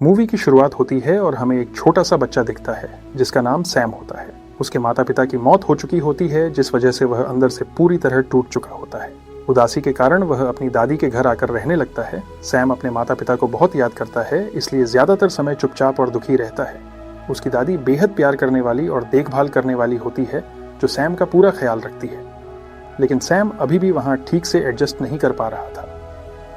Movie की शुरुआत होती है और हमें एक छोटा सा बच्चा दिखता है जिसका नाम सैम होता है। उसके माता पिता की मौत हो चुकी होती है, जिस वजह से वह अंदर से पूरी तरह टूट चुका होता है। उदासी के कारण वह अपनी दादी के घर आकर रहने लगता है। सैम अपने माता पिता को बहुत याद करता है, इसलिए ज्यादातर समय चुपचाप और दुखी रहता है। उसकी दादी बेहद प्यार करने वाली और देखभाल करने वाली होती है, जो सैम का पूरा ख्याल रखती है। लेकिन सैम अभी भी वहाँ ठीक से एडजस्ट नहीं कर पा रहा था।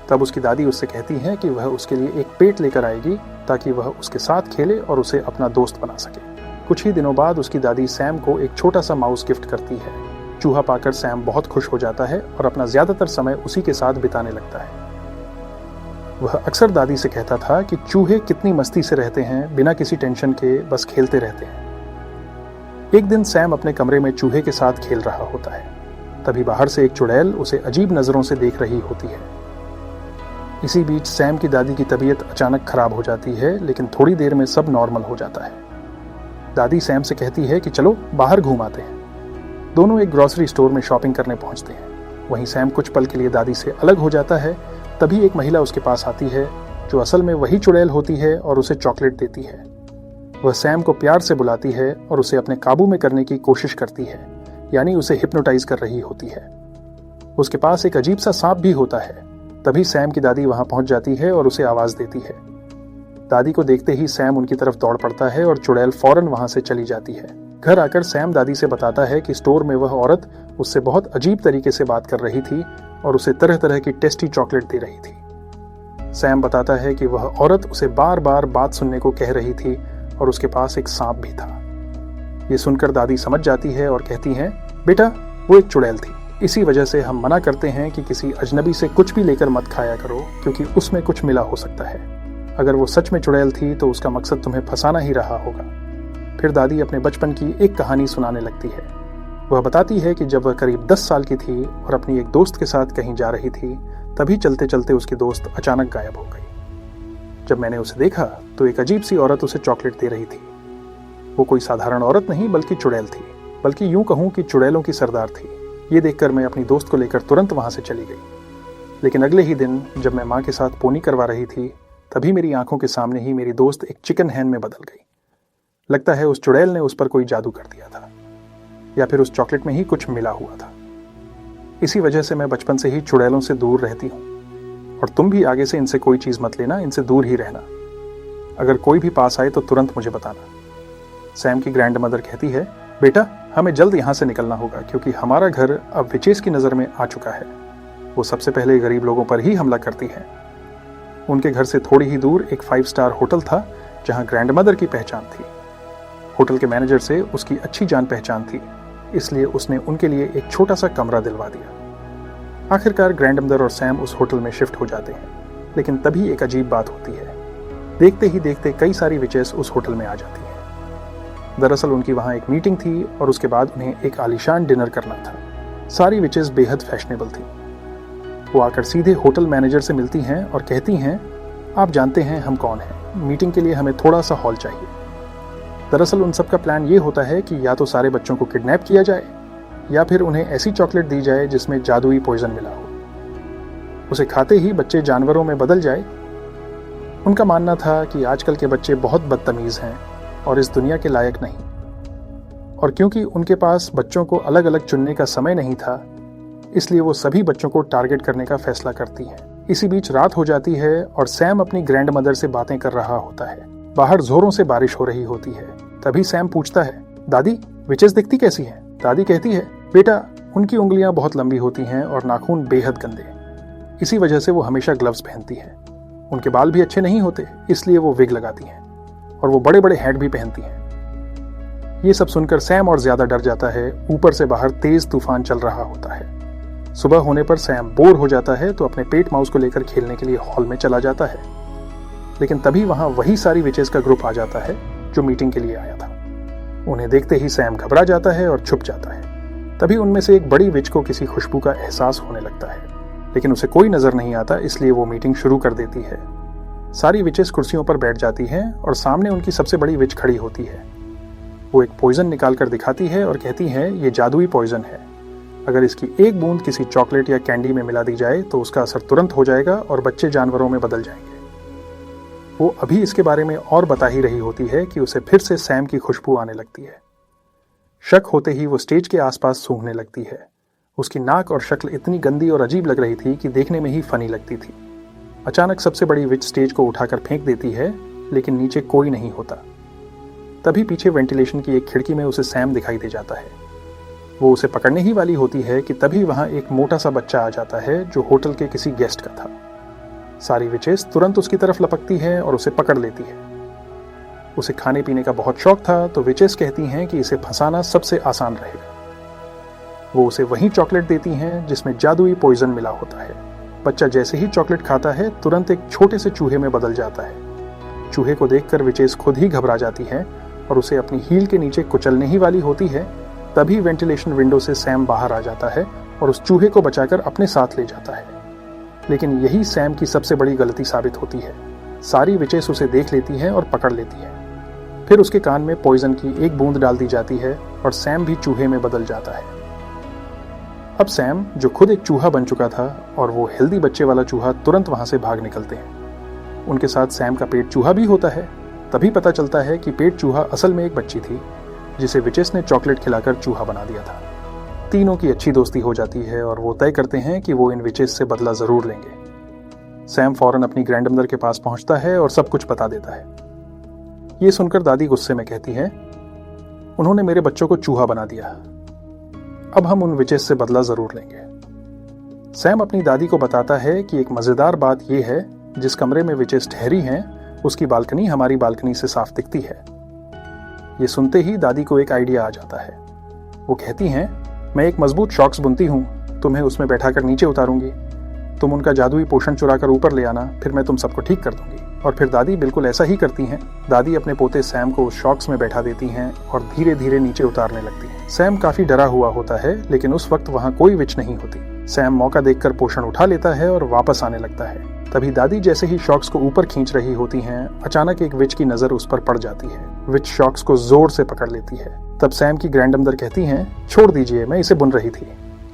तब उसकी दादी उससे कहती है कि वह उसके लिए एक पेट लेकर आएगी ताकि वह उसके साथ खेले और उसे अपना दोस्त बना सके। कुछ ही दिनों बाद उसकी दादी सैम को एक छोटा सा माउस गिफ्ट करती है। चूहा पाकर सैम बहुत खुश हो जाता है और अपना ज्यादातर समय उसी के साथ बिताने लगता है। वह अक्सर दादी से कहता था कि चूहे कितनी मस्ती से रहते हैं, बिना किसी टेंशन के बस खेलते रहते हैं। एक दिन सैम अपने कमरे में चूहे के साथ खेल रहा होता है। तभी बाहर से एक चुड़ैल उसे अजीब नजरों से देख रही होती है। इसी बीच सैम की दादी की तबीयत अचानक खराब हो जाती है, लेकिन थोड़ी देर में सब नॉर्मल हो जाता है। दादी सैम से कहती है कि चलो बाहर घूम आते हैं। दोनों एक ग्रोसरी स्टोर में शॉपिंग करने पहुंचते हैं। वहीं सैम कुछ पल के लिए दादी से अलग हो जाता है। तभी एक महिला उसके पास आती है, जो असल में वही चुड़ैल होती है और उसे चॉकलेट देती है। वह सैम को प्यार से बुलाती है और उसे अपने काबू में करने की कोशिश करती है, यानी उसे हिप्नोटाइज कर रही होती है। उसके पास एक अजीब सा सांप भी होता है। तभी सैम की दादी वहां पहुंच जाती है और उसे आवाज देती है। दादी को देखते ही सैम उनकी तरफ दौड़ पड़ता है और चुड़ैल फौरन वहां से चली जाती है। घर आकर सैम दादी से बताता है कि स्टोर में वह औरत उससे बहुत अजीब तरीके से बात कर रही थी और उसे तरह तरह की टेस्टी चॉकलेट दे रही थी। सैम बताता है कि वह औरत उसे बार बार बात सुनने को कह रही थी और उसके पास एक सांप भी था। ये सुनकर दादी समझ जाती है और कहती है, बेटा वो एक चुड़ैल थी। इसी वजह से हम मना करते हैं कि किसी अजनबी से कुछ भी लेकर मत खाया करो, क्योंकि उसमें कुछ मिला हो सकता है। अगर वो सच में चुड़ैल थी तो उसका मकसद तुम्हें फंसाना ही रहा होगा। फिर दादी अपने बचपन की एक कहानी सुनाने लगती है। वह बताती है कि जब वह करीब 10 साल की थी और अपनी एक दोस्त के साथ कहीं जा रही थी, तभी चलते चलते उसकी दोस्त अचानक गायब हो गई। जब मैंने उसे देखा तो एक अजीब सी औरत उसे चॉकलेट दे रही थी। वो कोई साधारण औरत नहीं बल्कि चुड़ैल थी, बल्कि यूं कहूं कि चुड़ैलों की सरदार थी। ये देखकर मैं अपनी दोस्त को लेकर तुरंत वहां से चली गई। लेकिन अगले ही दिन जब मैं माँ के साथ पोनी करवा रही थी, तभी मेरी आंखों के सामने ही मेरी दोस्त एक चिकन हैन में बदल गई। लगता है उस चुड़ैल ने उस पर कोई जादू कर दिया था, या फिर उस चॉकलेट में ही कुछ मिला हुआ था। इसी वजह से मैं बचपन से ही चुड़ैलों से दूर रहती हूँ। और तुम भी आगे से इनसे कोई चीज मत लेना, इनसे दूर ही रहना। अगर कोई भी पास आए तो तुरंत मुझे बताना। सैम की ग्रैंड मदर कहती है, बेटा हमें जल्द यहाँ से निकलना होगा, क्योंकि हमारा घर अब विचेस की नज़र में आ चुका है। वो सबसे पहले गरीब लोगों पर ही हमला करती है। उनके घर से थोड़ी ही दूर एक 5 स्टार होटल था, जहाँ ग्रैंड मदर की पहचान थी। होटल के मैनेजर से उसकी अच्छी जान पहचान थी, इसलिए उसने उनके लिए एक छोटा सा कमरा दिलवा दिया। आखिरकार ग्रैंड मदर और सैम उस होटल में शिफ्ट हो जाते हैं। लेकिन तभी एक अजीब बात होती है। देखते ही देखते कई सारी विचेस उस होटल में आ जाती है। दरअसल उनकी वहां एक मीटिंग थी और उसके बाद उन्हें एक आलीशान डिनर करना था। सारी विचेस बेहद फैशनेबल थी। वो आकर सीधे होटल मैनेजर से मिलती हैं और कहती हैं, आप जानते हैं हम कौन हैं, मीटिंग के लिए हमें थोड़ा सा हॉल चाहिए। दरअसल उन सबका प्लान ये होता है कि या तो सारे बच्चों को किडनैप किया जाए, या फिर उन्हें ऐसी चॉकलेट दी जाए जिसमें जादुई पॉइजन मिला हो। उसे खाते ही बच्चे जानवरों में बदल जाए। उनका मानना था कि आजकल के बच्चे बहुत बदतमीज हैं और इस दुनिया के लायक नहीं। और क्योंकि उनके पास बच्चों को अलग अलग चुनने का समय नहीं था, इसलिए वो सभी बच्चों को टारगेट करने का फैसला करती हैं। इसी बीच रात हो जाती है और सैम अपनी ग्रैंड मदर से बातें कर रहा होता है। बाहर जोरों से बारिश हो रही होती है। तभी सैम पूछता है, दादी विचेस दिखती कैसी हैं? दादी कहती है, बेटा उनकी उंगलियां बहुत लंबी होती हैं और नाखून बेहद गंदे। इसी वजह से वो हमेशा ग्लव्स पहनती हैं। उनके बाल भी अच्छे नहीं होते, इसलिए वो विग लगाती हैं और वो बड़े बड़े हैट भी पहनती हैं। ये सब सुनकर सैम और ज्यादा डर जाता है। ऊपर से बाहर तेज तूफान चल रहा होता है। सुबह होने पर सैम बोर हो जाता है तो अपने पेट माउस को लेकर खेलने के लिए हॉल में चला जाता है। लेकिन तभी वहां वही सारी विचेस का ग्रुप आ जाता है जो मीटिंग के लिए आया था। उन्हें देखते ही सैम घबरा जाता है और छुप जाता है। तभी उनमें से एक बड़ी विच को किसी खुशबू का एहसास होने लगता है, लेकिन उसे कोई नजर नहीं आता, इसलिए वो मीटिंग शुरू कर देती है। सारी विचेस कुर्सियों पर बैठ जाती हैं और सामने उनकी सबसे बड़ी विच खड़ी होती है। वो एक पॉइजन निकाल कर दिखाती है और कहती है, ये जादुई पॉइजन है। अगर इसकी एक बूंद किसी चॉकलेट या कैंडी में मिला दी जाए तो उसका असर तुरंत हो जाएगा और बच्चे जानवरों में बदल जाएंगे। वो अभी इसके बारे में और बता ही रही होती है कि उसे फिर से सैम की खुशबू आने लगती है। शक होते ही वो स्टेज के आसपास सूंघने लगती है। उसकी नाक और शक्ल इतनी गंदी और अजीब लग रही थी कि देखने में ही फनी लगती थी। अचानक सबसे बड़ी विच स्टेज को उठाकर फेंक देती है, लेकिन नीचे कोई नहीं होता। तभी पीछे वेंटिलेशन की एक खिड़की में उसे सैम दिखाई दे जाता है। वो उसे पकड़ने ही वाली होती है कि तभी वहां एक मोटा सा बच्चा आ जाता है जो होटल के किसी गेस्ट का था। सारी विचेस तुरंत उसकी तरफ लपकती है और उसे पकड़ लेती है। उसे खाने पीने का बहुत शौक था, तो विचेस कहती हैं कि इसे फंसाना सबसे आसान रहेगा। वो उसे वही चॉकलेट देती हैं जिसमें जादुई पॉइजन मिला होता है। बच्चा जैसे ही चॉकलेट खाता है तुरंत एक छोटे से चूहे में बदल जाता है। चूहे को देखकर विचेस खुद ही घबरा जाती है और उसे अपनी हील के नीचे कुचलने ही वाली होती है। तभी वेंटिलेशन विंडो से सैम बाहर आ जाता है और उस चूहे को बचाकर अपने साथ ले जाता है। लेकिन यही सैम की सबसे बड़ी गलती साबित होती है। सारी विचेस उसे देख लेती हैं और पकड़ लेती है। फिर उसके कान में पॉइजन की एक बूंद डाल दी जाती है और सैम भी चूहे में बदल जाता है। अब सैम, जो खुद एक चूहा बन चुका था, और वो हेल्दी बच्चे वाला चूहा तुरंत वहां से भाग निकलते हैं। उनके साथ सैम का पेट चूहा भी होता है। तभी पता चलता है कि पेट चूहा असल में एक बच्ची थी जिसे विचेस ने चॉकलेट खिलाकर चूहा बना दिया था। तीनों की अच्छी दोस्ती हो जाती है और वो तय करते हैं कि वो इन विचेस से बदला जरूर लेंगे। सैम फौरन अपनी ग्रैंडमदर के पास पहुंचता है और सब कुछ बता देता है। ये सुनकर दादी गुस्से में कहती है, उन्होंने मेरे बच्चों को चूहा बना दिया, अब हम उन विचेस से बदला जरूर लेंगे। सैम अपनी दादी को बताता है कि एक मजेदार बात यह है, जिस कमरे में विचेस ठहरी हैं उसकी बालकनी हमारी बालकनी से साफ दिखती है। ये सुनते ही दादी को एक आइडिया आ जाता है। वो कहती हैं, मैं एक मजबूत शॉक्स बुनती हूँ, तुम्हें उसमें बैठाकर नीचे उतारूंगी, तुम उनका जादुई पोषण चुराकर ऊपर ले आना, फिर मैं तुम सबको ठीक कर दूंगी। और फिर दादी बिल्कुल ऐसा ही करती हैं। दादी अपने पोते सैम को उस शॉक्स में बैठा देती हैं और धीरे धीरे नीचे उतारने लगती हैं। सैम काफी डरा हुआ होता है, लेकिन उस वक्त वहाँ कोई विच नहीं होती। सैम मौका देखकर पोषण उठा लेता है और वापस आने लगता है। तभी दादी जैसे ही शॉक्स को ऊपर खींच रही होती हैं, अचानक एक विच की नजर उस पर पड़ जाती है। विच शॉक्स को जोर से पकड़ लेती है। तब सैम की ग्रैंडमदर कहती हैं, छोड़ दीजिए, मैं इसे बुन रही थी,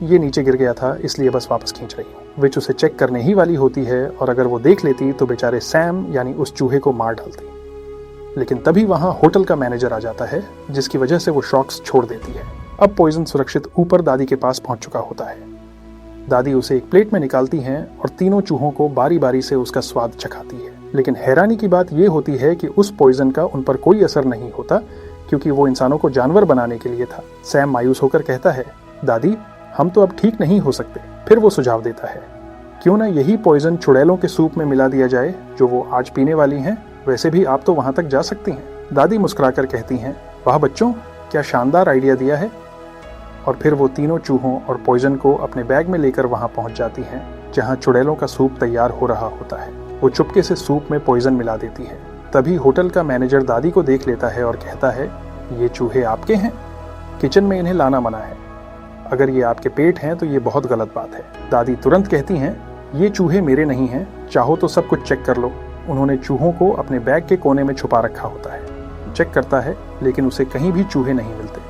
ये नीचे गिर गया था इसलिए बस वापस खींच रही हूँ। विच उसे चेक करने ही वाली होती है और अगर वो देख लेती तो बेचारे सैम यानी उस चूहे को मार डालती। लेकिन तभी वहां होटल का मैनेजर आ जाता है, जिसकी वजह से वो शॉक्स छोड़ देती है। अब पॉइजन सुरक्षित ऊपर दादी के पास पहुंच चुका होता है। दादी उसे एक प्लेट में निकालती हैं और तीनों चूहों को बारी बारी से उसका स्वाद चखाती है। लेकिन हैरानी की बात यह होती है कि उस पॉइजन का उन पर कोई असर नहीं होता, क्योंकि वो इंसानों को जानवर बनाने के लिए था। सैम मायूस होकर कहता है, दादी हम तो अब ठीक नहीं हो सकते। फिर वो सुझाव देता है, क्यों ना यही पॉइजन चुड़ैलों के सूप में मिला दिया जाए जो वो आज पीने वाली हैं, वैसे भी आप तो वहां तक जा सकती हैं। दादी मुस्कुराकर कहती हैं, वाह बच्चों, क्या शानदार आइडिया दिया है। और फिर वो तीनों चूहों और पॉइजन को अपने बैग में लेकर वहां पहुंच जाती हैं जहां चुड़ैलों का सूप तैयार हो रहा होता है। वो चुपके से सूप में पॉइजन मिला देती है। तभी होटल का मैनेजर दादी को देख लेता है और कहता है, ये चूहे आपके हैं, किचन में इन्हें लाना मना है, अगर ये आपके पेट हैं तो ये बहुत गलत बात है। दादी तुरंत कहती हैं, ये चूहे मेरे नहीं हैं, चाहो तो सब कुछ चेक कर लो। उन्होंने चूहों को अपने बैग के कोने में छुपा रखा होता है। चेक करता है लेकिन उसे कहीं भी चूहे नहीं मिलते।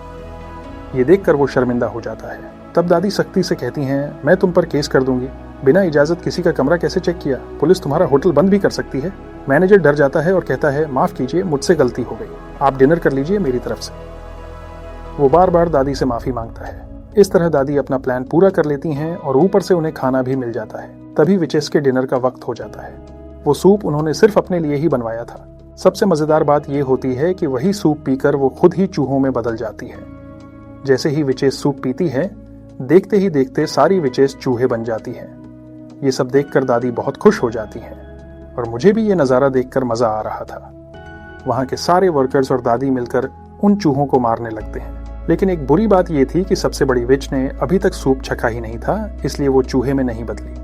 ये देखकर वो शर्मिंदा हो जाता है। तब दादी सख्ती से कहती हैं, मैं तुम पर केस कर दूंगी, बिना इजाजत किसी का कमरा कैसे चेक किया, पुलिस तुम्हारा होटल बंद भी कर सकती है। मैनेजर डर जाता है और कहता है, माफ कीजिए, मुझसे गलती हो गई, आप डिनर कर लीजिए मेरी तरफ से। वो बार बार दादी से माफी मांगता है। इस तरह दादी अपना प्लान पूरा कर लेती हैं और ऊपर से उन्हें खाना भी मिल जाता है। तभी विचेस के डिनर का वक्त हो जाता है। वो सूप उन्होंने सिर्फ अपने लिए ही बनवाया था। सबसे मजेदार बात यह होती है कि वही सूप पीकर वो खुद ही चूहों में बदल जाती है। जैसे ही विचेस सूप पीती है, देखते ही देखते सारी विचेस चूहे बन जाती है। ये सब देखकर दादी बहुत खुश हो जाती है और मुझे भी ये नज़ारा देखकर मजा आ रहा था। वहां के सारे वर्कर्स और दादी मिलकर उन चूहों को मारने लगते हैं। लेकिन एक बुरी बात यह थी कि सबसे बड़ी विच ने अभी तक सूप चखा ही नहीं था, इसलिए वो चूहे में नहीं बदली।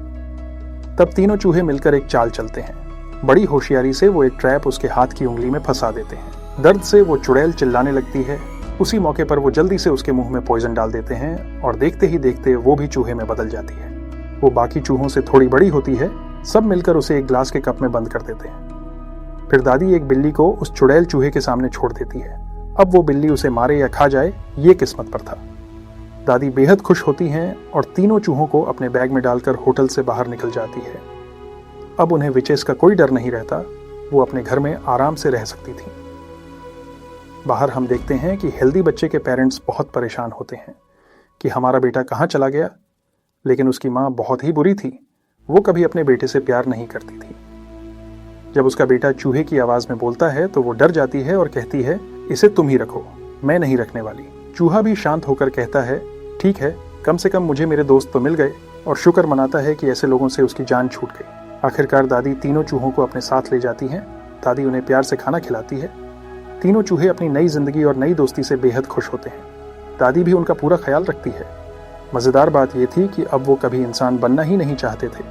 तब तीनों चूहे मिलकर एक चाल चलते हैं। बड़ी होशियारी से वो एक ट्रैप उसके हाथ की उंगली में फंसा देते हैं। दर्द से वो चुड़ैल चिल्लाने लगती है। उसी मौके पर वो जल्दी से उसके मुंह में पॉइजन डाल देते हैं और देखते ही देखते वो भी चूहे में बदल जाती है। वो बाकी चूहों से थोड़ी बड़ी होती है। सब मिलकर उसे एक ग्लास के कप में बंद कर देते हैं। फिर दादी एक बिल्ली को उस चुड़ैल चूहे के सामने छोड़ देती है। अब वो बिल्ली उसे मारे या खा जाए, ये किस्मत पर था। दादी बेहद खुश होती हैं और तीनों चूहों को अपने बैग में डालकर होटल से बाहर निकल जाती है। अब उन्हें विचेस का कोई डर नहीं रहता, वो अपने घर में आराम से रह सकती थी। बाहर हम देखते हैं कि हेल्दी बच्चे के पेरेंट्स बहुत परेशान होते हैं कि हमारा बेटा कहाँ चला गया, लेकिन उसकी माँ बहुत ही बुरी थी। वो कभी अपने बेटे से प्यार नहीं करती थी। जब उसका बेटा चूहे की आवाज़ में बोलता है तो वो डर जाती है और कहती है, इसे तुम ही रखो, मैं नहीं रखने वाली। चूहा भी शांत होकर कहता है, ठीक है, कम से कम मुझे मेरे दोस्त तो मिल गए, और शुक्र मनाता है कि ऐसे लोगों से उसकी जान छूट गई। आखिरकार दादी तीनों चूहों को अपने साथ ले जाती हैं। दादी उन्हें प्यार से खाना खिलाती है। तीनों चूहे अपनी नई जिंदगी और नई दोस्ती से बेहद खुश होते हैं। दादी भी उनका पूरा ख्याल रखती है। मज़ेदार बात यह थी कि अब वो कभी इंसान बनना ही नहीं चाहते थे।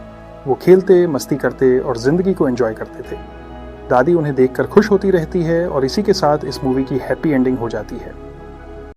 वो खेलते, मस्ती करते और ज़िंदगी को एंजॉय करते थे। दादी उन्हें देखकर खुश होती रहती है और इसी के साथ इस मूवी की हैप्पी एंडिंग हो जाती है।